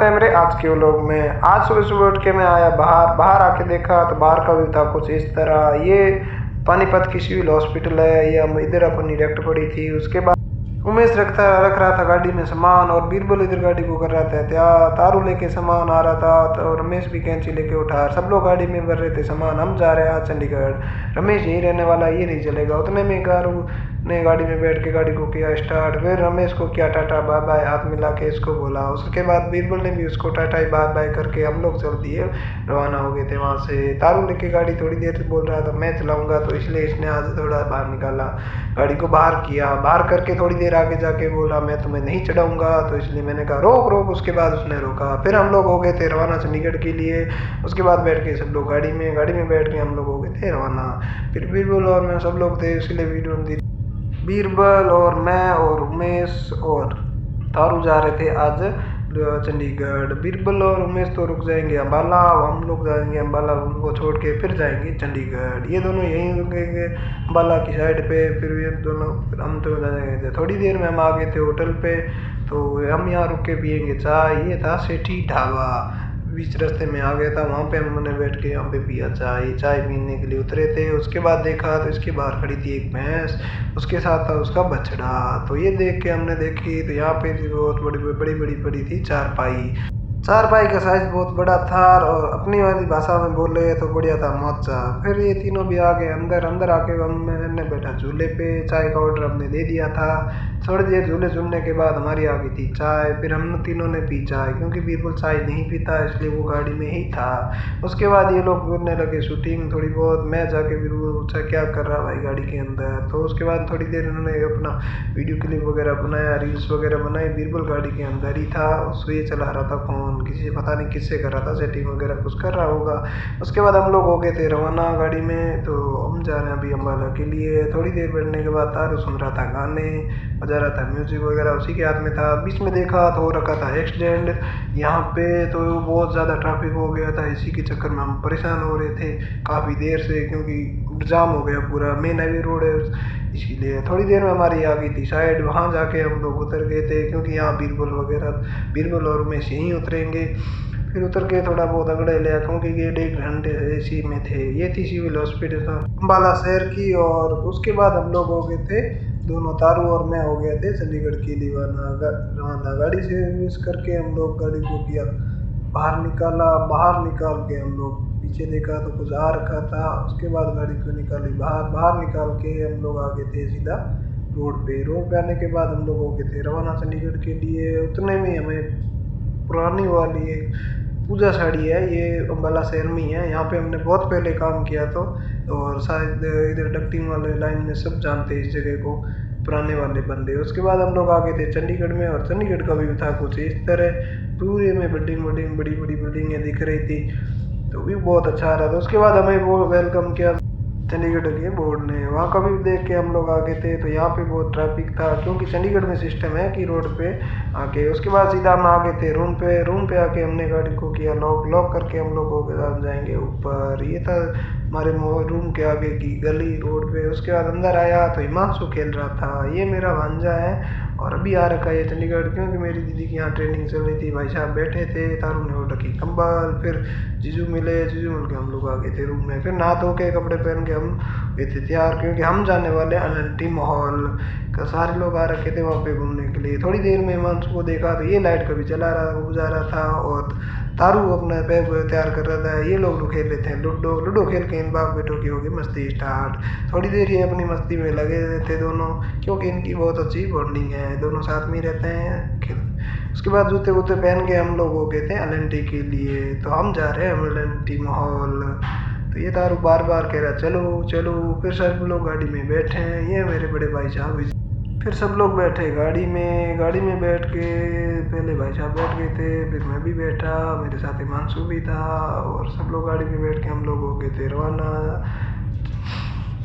है मेरे आज के व्लॉग में। आज सुबह सुबह उठ के मैं आया बाहर आके देखा तो बाहर का व्यू था कुछ इस तरह। ये पानीपत की सिविल हॉस्पिटल है, ये हम इधर अपनी डायरेक्ट पड़ी थी। उसके बाद उमेश रख रहा था गाड़ी में सामान और बीरबल इधर गाड़ी को कर रहा था, तारू लेके सामान आ रहा था तो रमेश भी कैंची लेके उठा। सब लोग गाड़ी में भर रहे थे सामान। हम जा रहे हैं आज चंडीगढ़। रमेश यहीं रहने वाला, ये नहीं चलेगा। उतने में कारू ने गाड़ी में बैठ के गाड़ी को किया स्टार्ट। फिर रमेश को किया टाटा बाय बाय, हाथ मिला के इसको बोला। उसके बाद बीरबल ने भी उसको टाटा बाय बाय करके हम लोग चल दिए, रवाना हो गए थे वहाँ से। तारू लेके गाड़ी थोड़ी देर से बोल रहा था मैं चलाऊंगा, तो इसलिए इसने आज थोड़ा बाहर निकाला, गाड़ी को बाहर किया। बाहर करके थोड़ी देर आगे जाके बोला मैं तुम्हें नहीं चढ़ाऊंगा, तो इसलिए मैंने कहा रोक रोक। उसके बाद उसने रोका। फिर हम लोग हो गए थे रवाना चंडीगढ़ के लिए। उसके बाद बैठ के सब लोग गाड़ी में बैठ के हम लोग हो गए थे रवाना। फिर बीरबल और मैं सब लोग थे, इसलिए वीडियो दी। बीरबल और मैं और उमेश और तारू जा रहे थे आज चंडीगढ़। बीरबल और उमेश तो रुक जाएंगे अम्बाला, हम लोग जाएंगे अम्बाला, उनको छोड़ के फिर जाएंगे चंडीगढ़। ये दोनों यहीं रुकेंगे अम्बाला की साइड पे। फिर ये दोनों हम तो जाएंगे। थोड़ी देर में हम आ गए थे होटल पे, तो हम यहाँ रुक के पियेंगे चाय। ये था सेठी ढाबा, बीच रास्ते में आ गया था, वहाँ पे हमने बैठ के यहाँ पे पिया चाय पीने के लिए उतरे थे। उसके बाद देखा तो इसके बाहर खड़ी थी एक भैंस, उसके साथ था उसका बछड़ा। तो ये देख के हमने देखी तो यहाँ पे बहुत बड़ी पड़ी थी चारपाई का साइज बहुत बड़ा था और अपनी वाली भाषा में बोले तो बढ़िया था मोचा। फिर ये तीनों भी आ गए अंदर आके हमने बैठा झूले पे। चाय का ऑर्डर हमने दे दिया था। थोड़ी देर झूले झूलने के बाद हमारी आ गई थी चाय। फिर हम तीनों ने पी चाय, क्योंकि बीरबल चाय नहीं पीता इसलिए वो गाड़ी में ही था। उसके बाद ये लोग करने लगे शूटिंग थोड़ी बहुत। मैं जाके बीरबल पूछा क्या कर रहा भाई गाड़ी के अंदर। तो उसके बाद थोड़ी देर इन्होंने अपना वीडियो क्लिप वगैरह बनाया, रील्स वगैरह बनाई। बीरबल गाड़ी के अंदर ही था, उसको ये चला रहा था फोन, किसी पता नहीं किससे कर रहा था, सेटिंग वगैरह कुछ कर रहा होगा। उसके बाद हम लोग हो गए थे रवाना गाड़ी में। तो हम जा रहे हैं अभी अम्बाला के लिए। थोड़ी देर बैठने के बाद तारू सुन रहा था गाने, बजा रहा था म्यूजिक वगैरह, उसी के हाथ में था। बीच में देखा तो हो रखा था एक्सीडेंट यहाँ पे, तो बहुत ज़्यादा ट्रैफिक हो गया था। इसी के चक्कर में हम परेशान हो रहे थे काफ़ी देर से, क्योंकि जाम हो गया पूरा, मेन हाईवे रोड है इसीलिए। थोड़ी देर में हमारी आ गई थी साइड, वहाँ जाके हम लोग उतर गए थे, क्योंकि यहाँ बीरबल और उमेश यहीं उतरेंगे। फिर उतर के थोड़ा बहुत अगड़े लिया, क्योंकि ये 1.5 घंटे इसी में थे। ये थी सिविल हॉस्पिटल अम्बाला शहर की। और उसके बाद हम लोग हो गए थे दोनों, तारू और मैं हो गए थे चंडीगढ़ के लिए रवाना। गाड़ी से सर्विस करके हम लोग गाड़ी को किया बाहर निकाल के हम लोग पीछे देखा तो कुछ आ रखा था। उसके बाद गाड़ी को निकाली बाहर निकाल के हम लोग आ गए थे सीधा रोड पे आने के बाद हम लोग हो गए थे रवाना चंडीगढ़ के लिए। उतने में हमें पुरानी वाली एक पूजा साड़ी है, ये अम्बाला शहर में ही है। यहाँ पे हमने बहुत पहले काम किया तो, और शायद इधर डक्टिंग वाले लाइन में सब जानते हैं इस जगह को, पुराने वाले बंदे। उसके बाद हम लोग आ गए थे चंडीगढ़ में, और चंडीगढ़ का व्यू था कुछ इस तरह। पूरे में बड़ी बड़ी बिल्डिंगें दिख रही थी, तो व्यू बहुत अच्छा आ रहा था। उसके बाद हमें वो वेलकम किया चंडीगढ़ के बोर्ड ने, वहाँ का भी देख के हम लोग आ गए थे। तो यहाँ पे बहुत ट्रैफिक था, क्योंकि चंडीगढ़ में सिस्टम है कि रोड पे आके। उसके बाद सीधा हम आ गए थे रूम पे आके हमने गाड़ी को किया लॉक करके हम लोग हो गए जाएंगे ऊपर। ये था हमारे रूम के आगे की गली रोड पे। उसके बाद अंदर आया तो हिमांशु खेल रहा था, ये मेरा भांजा है और अभी आ रखा है चंडीगढ़, क्योंकि मेरी दीदी की यहाँ ट्रेनिंग चल रही थी। भाई साहब बैठे थे, तारू ने ओढ़ रखी कंबल। फिर जीजू मिल के हम लोग आ गए थे रूम में। फिर नहा धो के कपड़े पहन के हम गए थे तैयार, क्योंकि हम जाने वाले LNT मॉल का। सारे लोग आ रखे थे वहाँ पे घूमने के लिए। थोड़ी देर में हिमांशु को देखा तो ये लाइट कभी बुझा रहा था, और तारू अपना बैग तैयार कर रहा था। ये लोग खेल रहे थे लूडो खेल के इन बाप बेटों की होगी मस्ती स्टार्ट। थोड़ी देर ये अपनी मस्ती में लगे थे दोनों, क्योंकि इनकी बहुत अच्छी बॉन्डिंग है, दोनों साथ में रहते हैं। उसके बाद जूते वूते पहन के हम लोग हो गए थे LNT के लिए। तो हम जा रहे हैं LNT मॉल। तो ये तारू बार कह रहा चलो। फिर सब लोग गाड़ी में बैठे हैं, ये मेरे बड़े भाई साहब। फिर सब लोग बैठे गाड़ी में बैठ के, पहले भाई साहब बैठ गए थे, फिर मैं भी बैठा, मेरे साथ हिमांशु भी था, और सब लोग गाड़ी में बैठ के हम लोग हो गए थे रवाना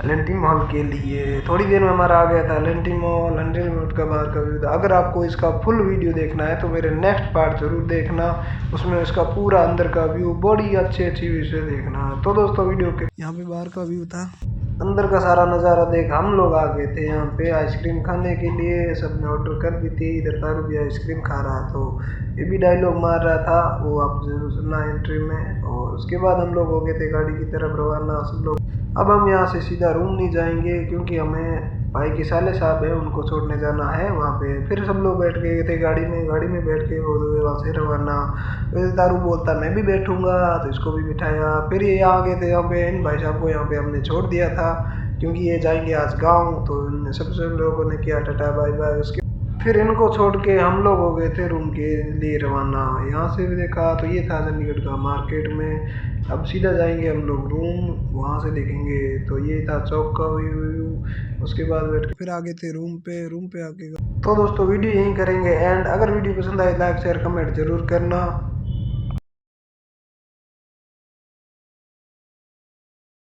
LNT मॉल के लिए। थोड़ी देर में हमारा आ गया था LNT मॉल। 100 मिनट का बाहर का व्यू था। अगर आपको इसका फुल वीडियो देखना है तो मेरे नेक्स्ट पार्ट जरूर देखना, उसमें इसका पूरा अंदर का व्यू बड़ी अच्छी व्यू से देखना। तो दोस्तों वीडियो के यहाँ पे बाहर का व्यू था। अंदर का सारा नज़ारा देख हम लोग आ गए थे यहाँ पे आइसक्रीम खाने के लिए। सबने ऑर्डर कर दी थी। इधर तारू भी आइसक्रीम खा रहा तो ये भी डायलॉग मार रहा था, वो आप जरूर सुनना एंट्री में। और उसके बाद हम लोग हो गए थे गाड़ी की तरफ रवाना सब लोग। अब हम यहाँ से सीधा रूम नहीं जाएंगे क्योंकि हमें भाई के साले साहब है उनको छोड़ने जाना है वहाँ पे। फिर सब लोग बैठ गए थे गाड़ी में बैठ के वो वहाँ से रवाना। वैसे तारू बोलता मैं भी बैठूंगा तो इसको भी बिठाया। फिर ये आ गए थे यहाँ पे, इन भाई साहब को यहाँ पे हमने छोड़ दिया था क्योंकि ये जाएंगे आज गाँव। तो इन सबसे लोगों ने किया टाटा बाय बाय। उसके फिर इनको छोड़ के हम लोग हो गए थे रूम के लिए रवाना। यहाँ से भी देखा तो ये था चंडीगढ़ का मार्केट में। अब सीधा जाएंगे हम लोग रूम, वहाँ से देखेंगे। तो ये था चौक का व्यू। उसके बाद बैठ के फिर आगे थे रूम पे आके। तो दोस्तों वीडियो यहीं करेंगे एंड। अगर वीडियो पसंद आए लाइक शेयर कमेंट जरूर करना।